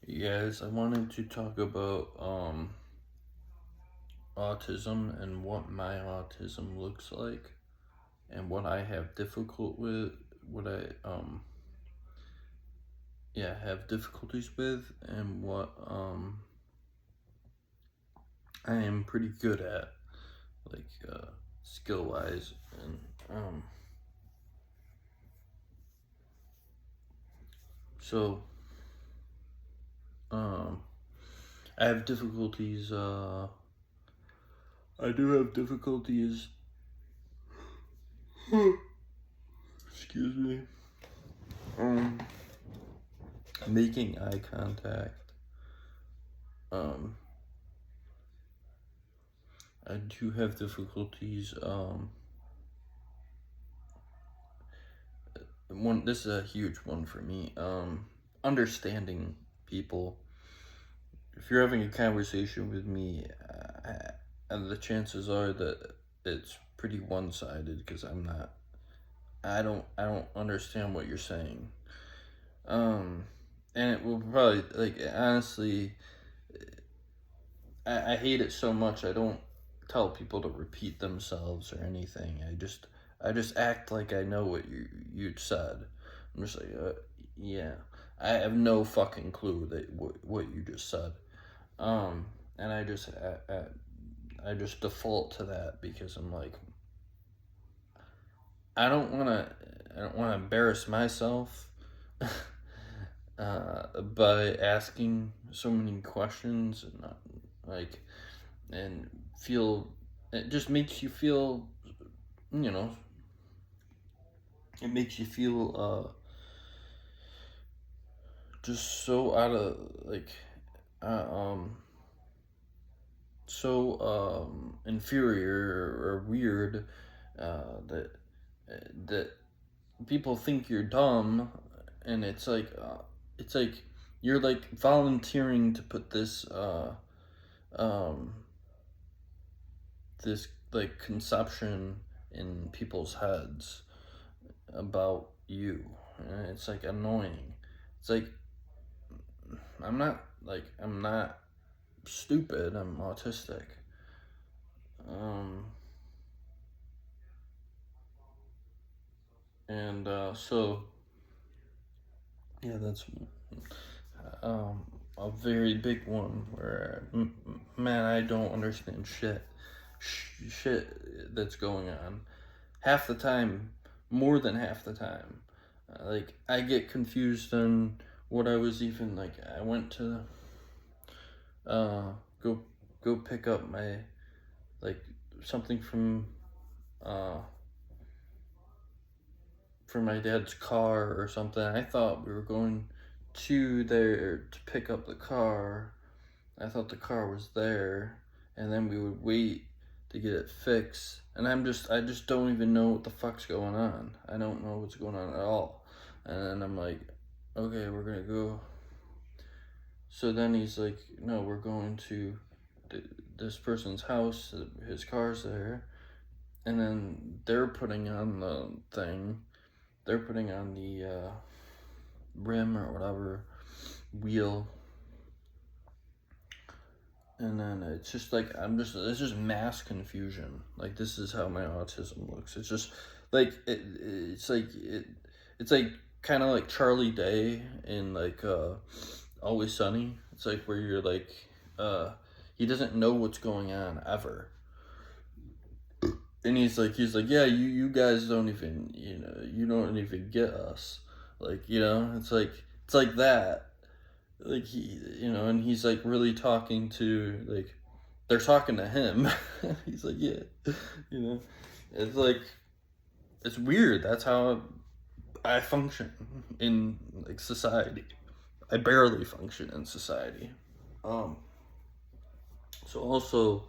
Yes, I wanted to talk about autism and what my autism looks like and what I have difficult with what I have difficulties with and what I am pretty good at, like skill wise. And so um I have difficulties I do have difficulties excuse me um making eye contact. um I do have difficulties. One, this is a huge one for me. Understanding people. If you're having a conversation with me, and the chances are that it's pretty one-sided because I'm not. I don't understand what you're saying. Um, and it will probably like honestly, I hate it so much. I don't tell people to repeat themselves or anything. I just act like I know what you said. I'm just like, yeah, I have no fucking clue that what you just said. And I just default to that because I'm like, I don't wanna embarrass myself, by asking so many questions and not, like, and feel, it just makes you feel, you know, it makes you feel just so out of like uh, um so inferior or weird, that that people think you're dumb. And it's like you're like volunteering to put um this like conception in people's heads about you, and it's like annoying. It's like I'm not stupid, I'm autistic. um and so yeah, that's um a very big one where man, I don't understand shit that's going on half the time, more than half the time. Like I get confused on what I was even like. I went to uh go pick up my like something uh from my dad's car or something. I thought we were going to there to pick up the car. I thought the car was there, and then we would wait to get it fixed. And I just don't even know what the fuck's going on. I don't know what's going on at all. And then I'm like, okay, we're gonna go. So then he's like, no, we're going to this person's house. His car's there, and then they're putting on the thing. They're putting on the rim or whatever wheel, and then it's just like it's just mass confusion. Like this is how my autism looks. It's just like it's like kind of like Charlie Day in like Always Sunny. It's like where you're like uh he doesn't know what's going on ever. And he's like, yeah, you guys don't even, you don't even get us. Like, it's like that. Like and he's like really talking to like they're talking to him. He's like, yeah, you know, it's like it's weird. That's how I function in like society. I barely function in society. Um. So also,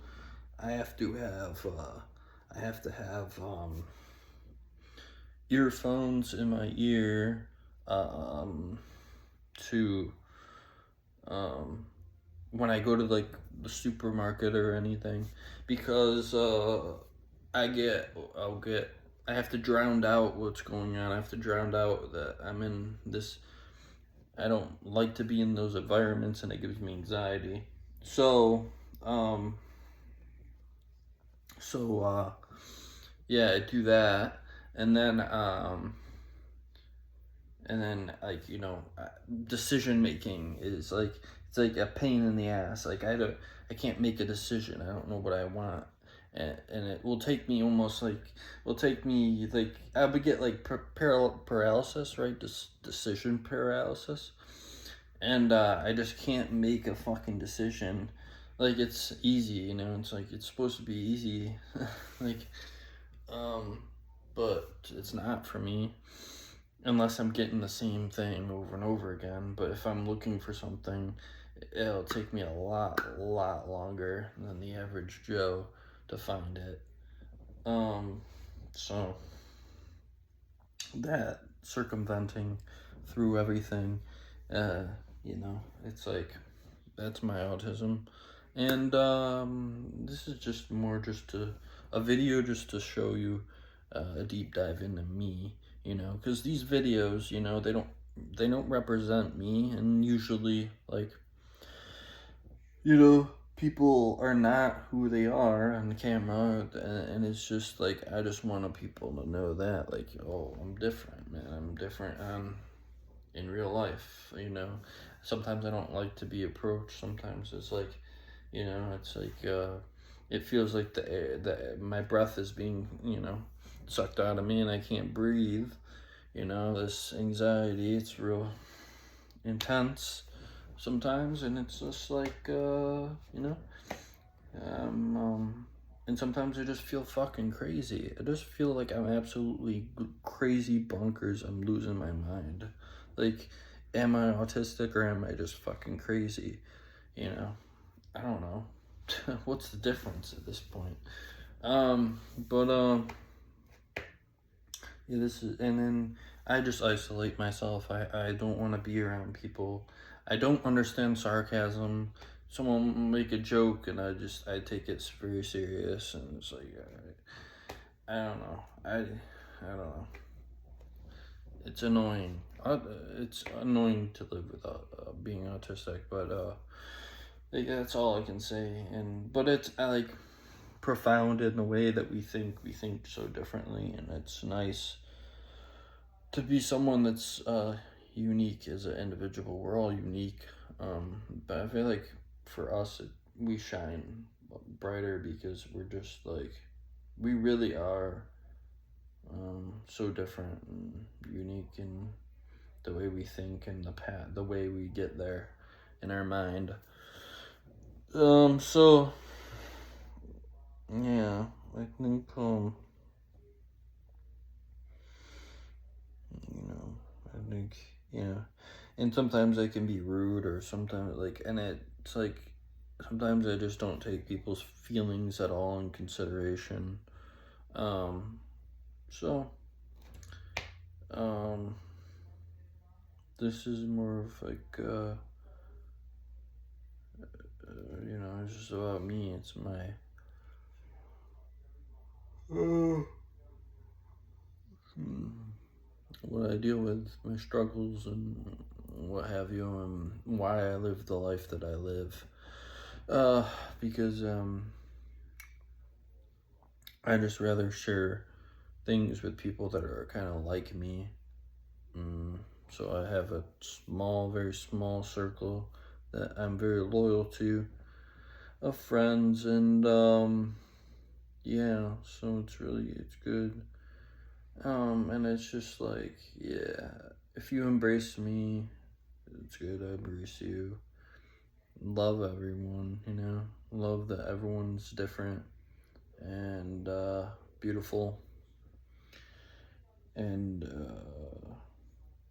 I have to have I have to have earphones in my ear to um when I go to like the supermarket or anything, because I have to drown out what's going on. I have to drown out that I'm in this I don't like to be in those environments, and it gives me anxiety. So, um, so yeah, I do that, and then like decision making is like it's like a pain in the ass. Like I can't make a decision. I don't know what I want, and it will take me almost like will take me like I would get like paralysis, right? Decision paralysis, and I just can't make a fucking decision. Like it's easy, It's like it's supposed to be easy, like um, but it's not for me unless I'm getting the same thing over and over again. But if I'm looking for something, it'll take me a lot longer than the average Joe to find it. So that circumventing through everything, uh, it's like that's my autism, and this is just more just a video just to show you a deep dive into me, because these videos, they don't represent me, and usually like people are not who they are on the camera, and it's just like I just wanted people to know that, like, oh, I'm different, man. I'm different in real life. Sometimes I don't like to be approached. Sometimes it's like, it's like it feels like the air, my breath is being sucked out of me, and I can't breathe. This anxiety, it's real intense sometimes, and it's just like and sometimes I just feel fucking crazy. I just feel like I'm absolutely crazy bonkers. I'm losing my mind. Like, am I autistic or am I just fucking crazy? I don't know. What's the difference at this point? But yeah, this is, and then I just isolate myself. I don't want to be around people. I don't understand sarcasm. Someone make a joke, and I take it very serious, and it's like, I don't know. I don't know. It's annoying. It's annoying to live without being autistic, but like, that's all I can say. But it's like profound in the way that we think so differently, and it's nice to be someone that's unique as an individual. We're all unique, but I feel like for us, we shine brighter because we're just like we really are so different and unique in the way we think and the way we get there in our mind. So yeah, I think you know, I think, and sometimes I can be rude, or sometimes, like, and it's like, sometimes I just don't take people's feelings at all in consideration. Um, so, um, this is more of like, it's just about me. It's my, uh, what I deal with, my struggles, and what have you, and why I live the life that I live. Because I just rather share things with people that are kind of like me. So I have a very small circle that I'm very loyal to of friends, and yeah, so it's good. And it's just like, yeah, if you embrace me, it's good. I embrace you. Love everyone, love that everyone's different and beautiful, and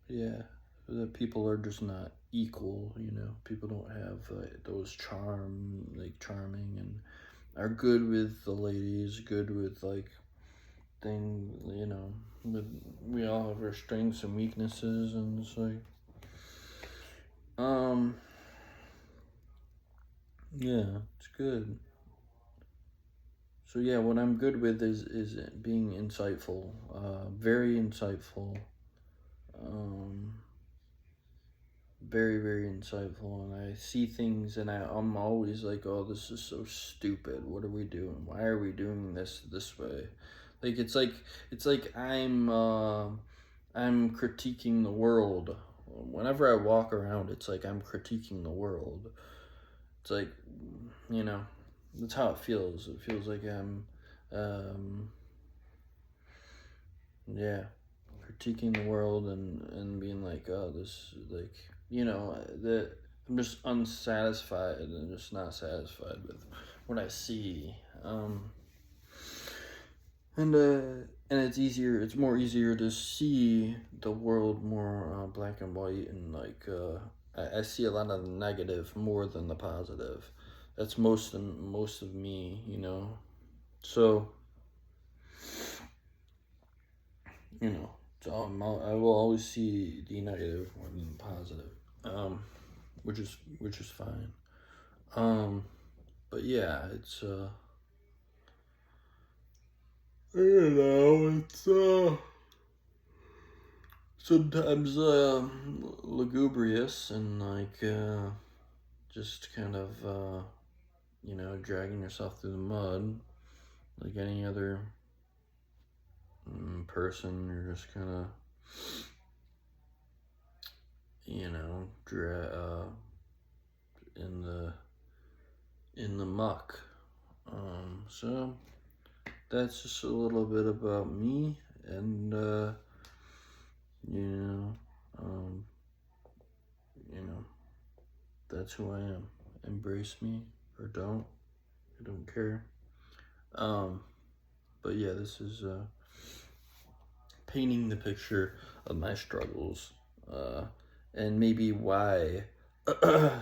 yeah, that people are just not equal. People don't have those charming, and are good with the ladies, good with like thing. With we all have our strengths and weaknesses, and it's like, um, yeah, it's good. So yeah, what I'm good with is being insightful, very insightful, um, very, very insightful, and I see things, and I'm always like, oh, this is so stupid. What are we doing? Why are we doing this way? Like it's like I'm critiquing the world. Whenever I walk around, it's like I'm critiquing the world. It's like, you know, that's how it feels. It feels like I'm, um, yeah, critiquing the world and being like, oh, this, like, that I'm just unsatisfied and just not satisfied with what I see. And it's more easier to see the world more black and white, and like I see a lot of the negative more than the positive. That's most of me, So you know, I will always see the negative more than the positive, um, which is fine. Um, but yeah, it's it's sometimes lugubrious and like just kind of dragging yourself through the mud like any other person. You're just kind of in the muck. So that's just a little bit about me, and you know, um, you know, that's who I am. Embrace me or don't. I don't care. Um, but yeah, this is painting the picture of my struggles, and maybe why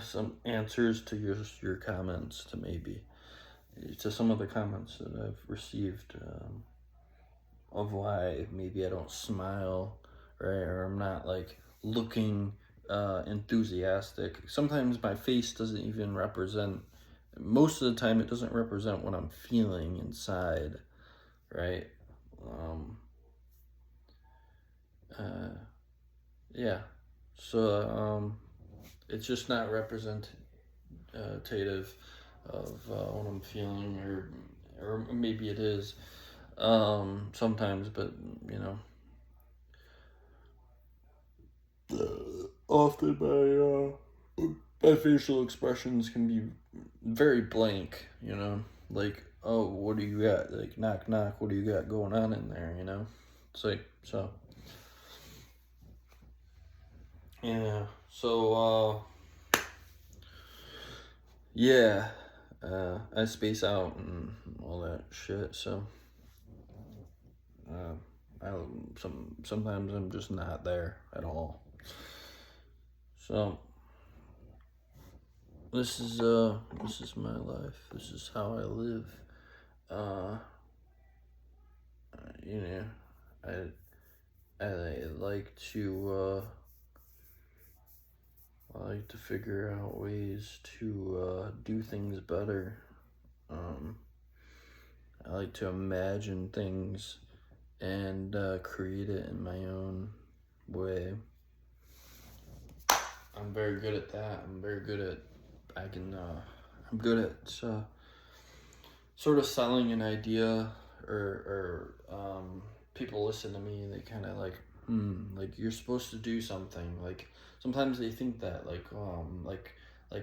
some answers to your comments, to some of the comments that I've received, of why maybe I don't smile, right, or I'm not like looking enthusiastic. Sometimes my face doesn't even represent. Most of the time, it doesn't represent what I'm feeling inside, right? Um, uh, yeah. So it's just not representative of what I'm feeling, or maybe it is sometimes, but you know, often my facial expressions can be very blank. Like, oh, what do you got? Like, knock knock, what do you got going on in there? It's like, so yeah. So yeah, I space out and all that shit. So uh, sometimes I'm just not there at all. So this is my life. This is how I live. Uh, you know, I like to figure out ways to do things better. Um, I like to imagine things and create it in my own way. I'm very good at that. I'm good at sort of selling an idea, or people listen to me and they kind of like you're supposed to do something. Like sometimes they think that like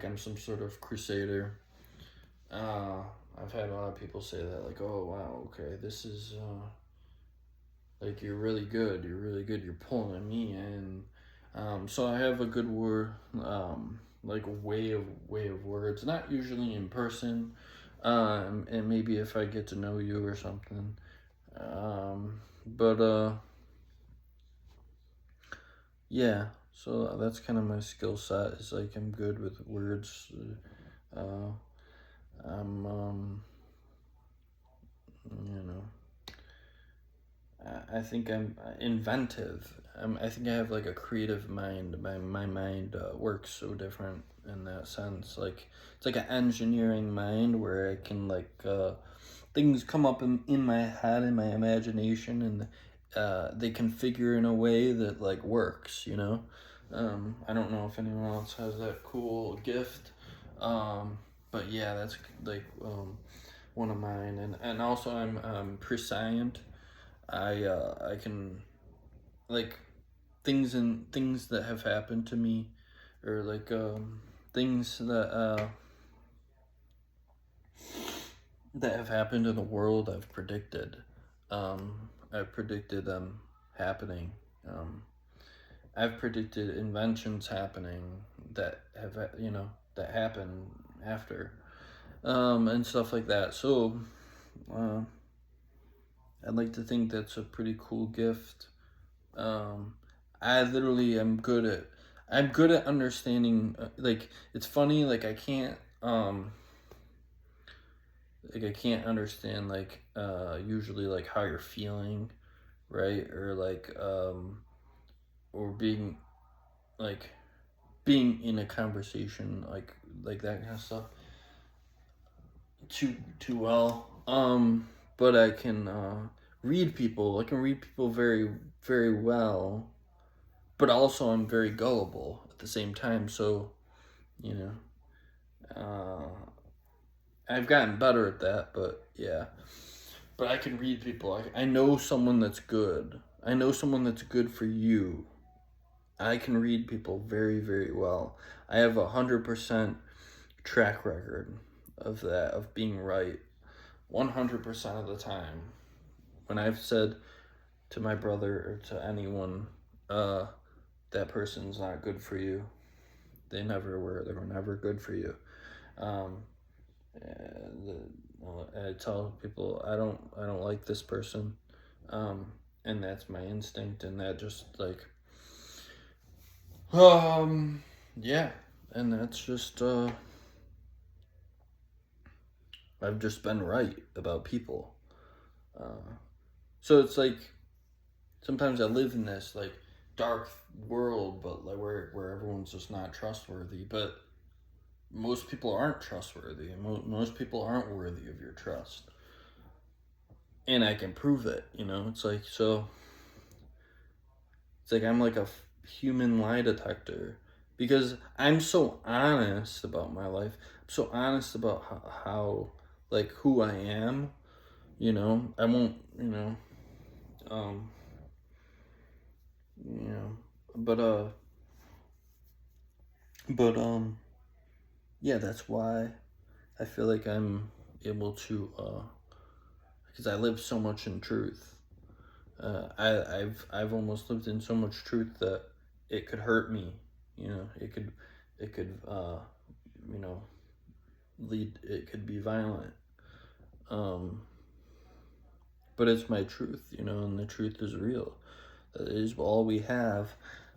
I'm some sort of crusader. I've had a lot of people say that, like, oh wow, okay, this is like you're really good. You're pulling me in. So I have a good word, like way of words. Not usually in person, and maybe if I get to know you or something. But yeah. So that's kind of my skill set. Is like I'm good with words. Uh, I'm you know I think I'm inventive. I think I have like a creative mind. My mind works so different in that sense. Like it's like an engineering mind where I can like things come up in my head, in my imagination, and they configure in a way that like works. I don't know if anyone else has that cool gift. But yeah, that's like one of mine. And also I'm prescient. I can like things that have happened to me, or like things that have happened in the world. I've predicted. I've predicted them happening. Um, I've predicted inventions happening that have that happen after, and stuff like that. So uh, I'd like to think that's a pretty cool gift. Um, I literally am good at understanding. Like it's funny. Like I can't understand like usually like how you're feeling, right? Or like or like being in a conversation like that kind of stuff too well. But I can read people. I can read people very very well. But also I'm very gullible at the same time. So you I've gotten better at that. But yeah. But I can read people. I know someone that's good. I know someone that's good for you. I can read people very very well. I have 100% track record of that, of being right 100% of the time. When I've said to my brother or to anyone, that person's not good for you, they never were. They were never good for you. Um, I tell people I don't like this person, and that's my instinct, and that just like, um, yeah, and that's just I've just been right about people. So it's like sometimes I live in this like dark world, but like where everyone's just not trustworthy. But most people aren't trustworthy, and most people aren't worthy of your trust. And I can prove it. It's like so. It's like I'm like a human lie detector because I'm so honest about my life. I'm so honest about how like who I am. I won't. Um, you know, but but yeah, that's why I feel like I'm able to, because I live so much in truth. I've almost lived in so much truth that it could hurt me. It could, you know, lead. It could be violent. Um, but it's my truth, and the truth is real. That is all we have.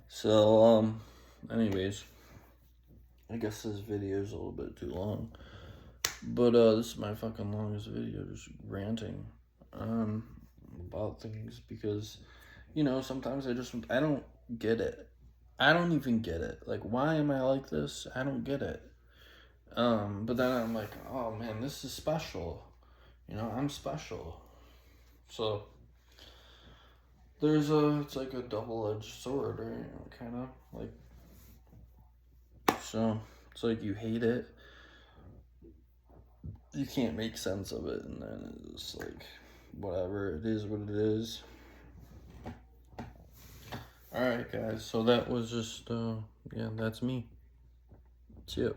So, anyways, I guess this video is a little bit too long. But this is my fucking longest video, just ranting um about things because sometimes I don't get it. I don't even get it. Like, why am I like this? I don't get it. But then I'm like, oh man, this is special. I'm special. So it's like a double-edged sword, right? Kind of like, so it's like you hate it, you can't make sense of it, and then it's like whatever, it is what it is. All right, guys, so that was just yeah, that's me. See ya.